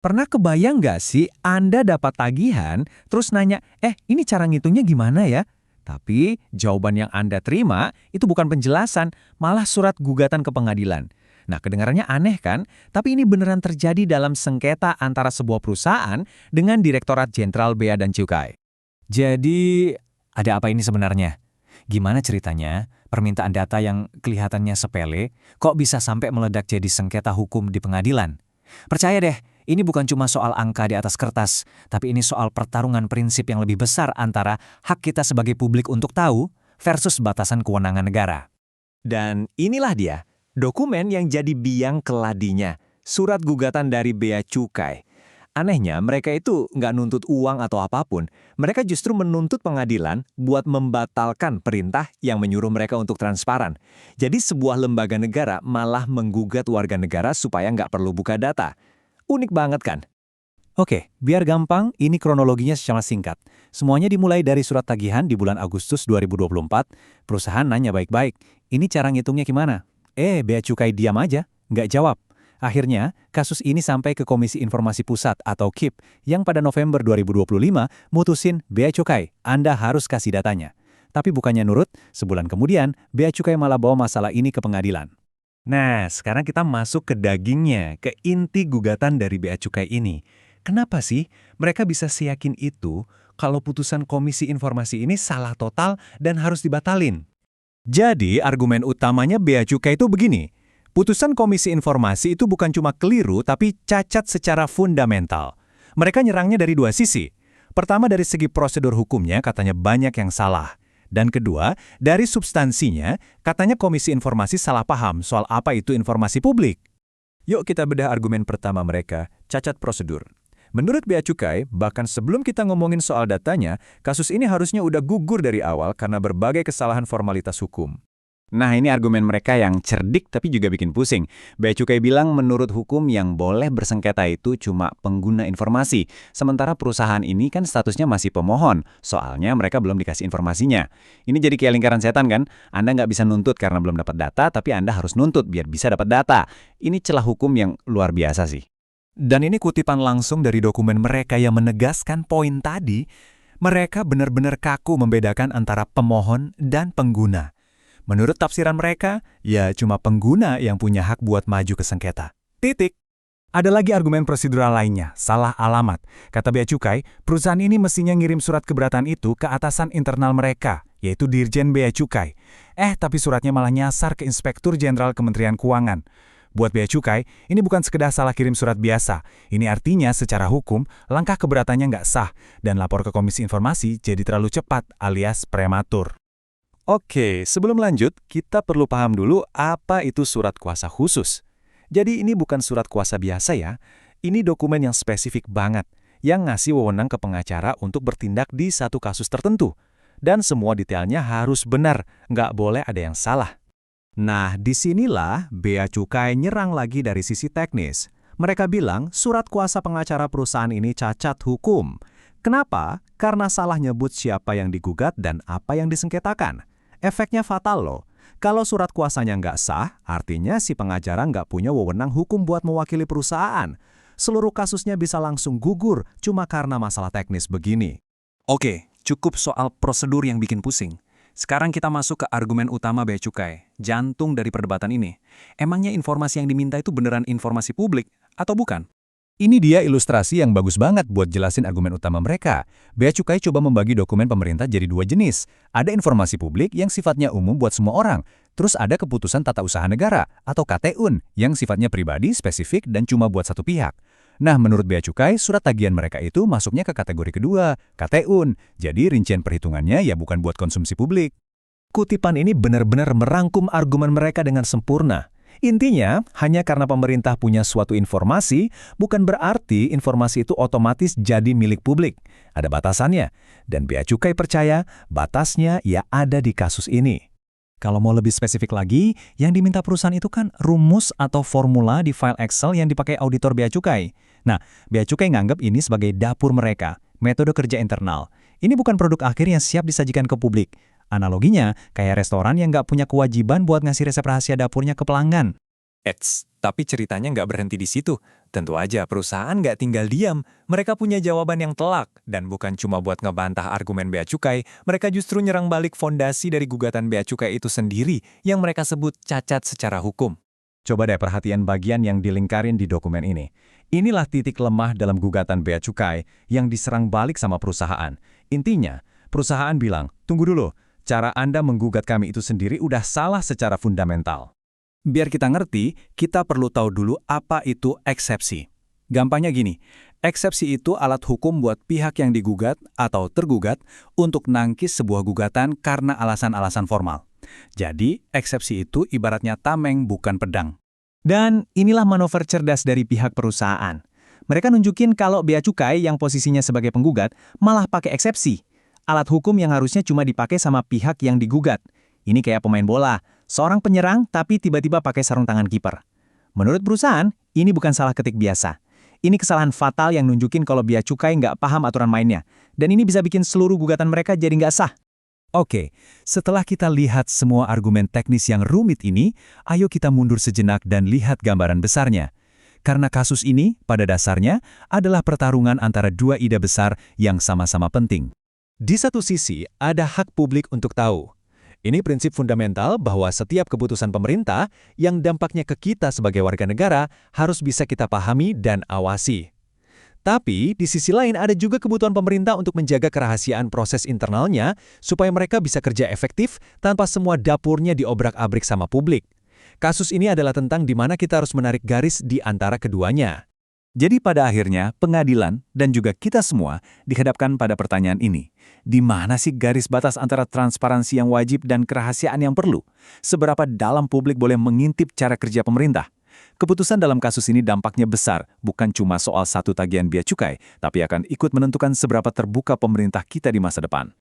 Pernah kebayang nggak sih Anda dapat tagihan, terus nanya, ini cara ngitungnya gimana ya? Tapi jawaban yang Anda terima itu bukan penjelasan, malah surat gugatan ke pengadilan. Nah, kedengarannya aneh kan? Tapi ini beneran terjadi dalam sengketa antara sebuah perusahaan dengan Direktorat Jenderal Bea dan Cukai. Jadi, ada apa ini sebenarnya? Gimana ceritanya? Permintaan data yang kelihatannya sepele, kok bisa sampai meledak jadi sengketa hukum di pengadilan? Percaya deh, ini bukan cuma soal angka di atas kertas, tapi ini soal pertarungan prinsip yang lebih besar antara hak kita sebagai publik untuk tahu versus batasan kewenangan negara. Dan inilah dia, dokumen yang jadi biang keladinya, surat gugatan dari Bea Cukai. Anehnya, mereka itu nggak nuntut uang atau apapun. Mereka justru menuntut pengadilan buat membatalkan perintah yang menyuruh mereka untuk transparan. Jadi sebuah lembaga negara malah menggugat warga negara supaya nggak perlu buka data. Unik banget kan? Oke, biar gampang, ini kronologinya secara singkat. Semuanya dimulai dari surat tagihan di bulan Agustus 2024. Perusahaan nanya baik-baik, ini cara ngitungnya gimana? Bea Cukai diam aja, nggak jawab. Akhirnya, kasus ini sampai ke Komisi Informasi Pusat atau KIP yang pada November 2025 mutusin Bea Cukai, Anda harus kasih datanya. Tapi bukannya nurut, sebulan kemudian Bea Cukai malah bawa masalah ini ke pengadilan. Nah, sekarang kita masuk ke dagingnya, ke inti gugatan dari Bea Cukai ini. Kenapa sih mereka bisa seyakin itu kalau putusan Komisi Informasi ini salah total dan harus dibatalin? Jadi, argumen utamanya Bea Cukai itu begini. Putusan Komisi Informasi itu bukan cuma keliru, tapi cacat secara fundamental. Mereka nyerangnya dari dua sisi. Pertama, dari segi prosedur hukumnya katanya banyak yang salah. Dan kedua, dari substansinya, katanya Komisi Informasi salah paham soal apa itu informasi publik. Yuk kita bedah argumen pertama mereka, cacat prosedur. Menurut Bea Cukai, bahkan sebelum kita ngomongin soal datanya, kasus ini harusnya udah gugur dari awal karena berbagai kesalahan formalitas hukum. Nah, ini argumen mereka yang cerdik tapi juga bikin pusing. Bea Cukai bilang menurut hukum yang boleh bersengketa itu cuma pengguna informasi. Sementara perusahaan ini kan statusnya masih pemohon, soalnya mereka belum dikasih informasinya. Ini jadi kayak lingkaran setan kan? Anda nggak bisa nuntut karena belum dapat data, tapi Anda harus nuntut biar bisa dapat data. Ini celah hukum yang luar biasa sih. Dan ini kutipan langsung dari dokumen mereka yang menegaskan poin tadi. Mereka benar-benar kaku membedakan antara pemohon dan pengguna. Menurut tafsiran mereka, ya cuma pengguna yang punya hak buat maju ke sengketa. Titik. Ada lagi argumen prosedural lainnya, salah alamat. Kata Bea Cukai, perusahaan ini mestinya ngirim surat keberatan itu ke atasan internal mereka, yaitu Dirjen Bea Cukai. Tapi suratnya malah nyasar ke Inspektur Jenderal Kementerian Keuangan. Buat Bea Cukai, ini bukan sekedar salah kirim surat biasa. Ini artinya secara hukum, langkah keberatannya nggak sah, dan lapor ke Komisi Informasi jadi terlalu cepat alias prematur. Oke, sebelum lanjut, kita perlu paham dulu apa itu surat kuasa khusus. Jadi ini bukan surat kuasa biasa ya, ini dokumen yang spesifik banget, yang ngasih wewenang ke pengacara untuk bertindak di satu kasus tertentu. Dan semua detailnya harus benar, nggak boleh ada yang salah. Nah, disinilah Bea Cukai nyerang lagi dari sisi teknis. Mereka bilang surat kuasa pengacara perusahaan ini cacat hukum. Kenapa? Karena salah nyebut siapa yang digugat dan apa yang disengketakan. Efeknya fatal loh. Kalau surat kuasanya nggak sah, artinya si pengacara nggak punya wewenang hukum buat mewakili perusahaan. Seluruh kasusnya bisa langsung gugur cuma karena masalah teknis begini. Oke, cukup soal prosedur yang bikin pusing. Sekarang kita masuk ke argumen utama Bea Cukai, jantung dari perdebatan ini. Emangnya informasi yang diminta itu beneran informasi publik atau bukan? Ini dia ilustrasi yang bagus banget buat jelasin argumen utama mereka. Bea Cukai coba membagi dokumen pemerintah jadi dua jenis. Ada informasi publik yang sifatnya umum buat semua orang. Terus ada keputusan tata usaha negara atau KTUN yang sifatnya pribadi, spesifik, dan cuma buat satu pihak. Nah, menurut Bea Cukai, surat tagihan mereka itu masuknya ke kategori kedua, KTUN. Jadi rincian perhitungannya ya bukan buat konsumsi publik. Kutipan ini benar-benar merangkum argumen mereka dengan sempurna. Intinya, hanya karena pemerintah punya suatu informasi, bukan berarti informasi itu otomatis jadi milik publik. Ada batasannya, dan Bea Cukai percaya batasnya ya ada di kasus ini. Kalau mau lebih spesifik lagi, yang diminta perusahaan itu kan rumus atau formula di file Excel yang dipakai auditor Bea Cukai. Nah, Bea Cukai nganggap ini sebagai dapur mereka, metode kerja internal. Ini bukan produk akhir yang siap disajikan ke publik. Analoginya, kayak restoran yang nggak punya kewajiban buat ngasih resep rahasia dapurnya ke pelanggan. Tapi ceritanya nggak berhenti di situ. Tentu aja perusahaan nggak tinggal diam. Mereka punya jawaban yang telak. Dan bukan cuma buat ngebantah argumen Bea Cukai, mereka justru nyerang balik fondasi dari gugatan Bea Cukai itu sendiri yang mereka sebut cacat secara hukum. Coba deh perhatian bagian yang dilingkarin di dokumen ini. Inilah titik lemah dalam gugatan Bea Cukai yang diserang balik sama perusahaan. Intinya, perusahaan bilang, tunggu dulu, cara Anda menggugat kami itu sendiri udah salah secara fundamental. Biar kita ngerti, kita perlu tahu dulu apa itu eksepsi. Gampangnya gini, eksepsi itu alat hukum buat pihak yang digugat atau tergugat untuk nangkis sebuah gugatan karena alasan-alasan formal. Jadi, eksepsi itu ibaratnya tameng bukan pedang. Dan inilah manuver cerdas dari pihak perusahaan. Mereka nunjukin kalau Bea Cukai yang posisinya sebagai penggugat malah pakai eksepsi. Alat hukum yang harusnya cuma dipakai sama pihak yang digugat. Ini kayak pemain bola, seorang penyerang tapi tiba-tiba pakai sarung tangan kiper. Menurut perusahaan, ini bukan salah ketik biasa. Ini kesalahan fatal yang nunjukin kalau Bea Cukai nggak paham aturan mainnya. Dan ini bisa bikin seluruh gugatan mereka jadi nggak sah. Oke, setelah kita lihat semua argumen teknis yang rumit ini, ayo kita mundur sejenak dan lihat gambaran besarnya. Karena kasus ini, pada dasarnya, adalah pertarungan antara dua ide besar yang sama-sama penting. Di satu sisi, ada hak publik untuk tahu. Ini prinsip fundamental bahwa setiap keputusan pemerintah yang dampaknya ke kita sebagai warga negara harus bisa kita pahami dan awasi. Tapi, di sisi lain ada juga kebutuhan pemerintah untuk menjaga kerahasiaan proses internalnya supaya mereka bisa kerja efektif tanpa semua dapurnya diobrak-abrik sama publik. Kasus ini adalah tentang di mana kita harus menarik garis di antara keduanya. Jadi pada akhirnya, pengadilan dan juga kita semua dihadapkan pada pertanyaan ini. Di mana sih garis batas antara transparansi yang wajib dan kerahasiaan yang perlu? Seberapa dalam publik boleh mengintip cara kerja pemerintah? Keputusan dalam kasus ini dampaknya besar, bukan cuma soal satu tagihan Bea Cukai, tapi akan ikut menentukan seberapa terbuka pemerintah kita di masa depan.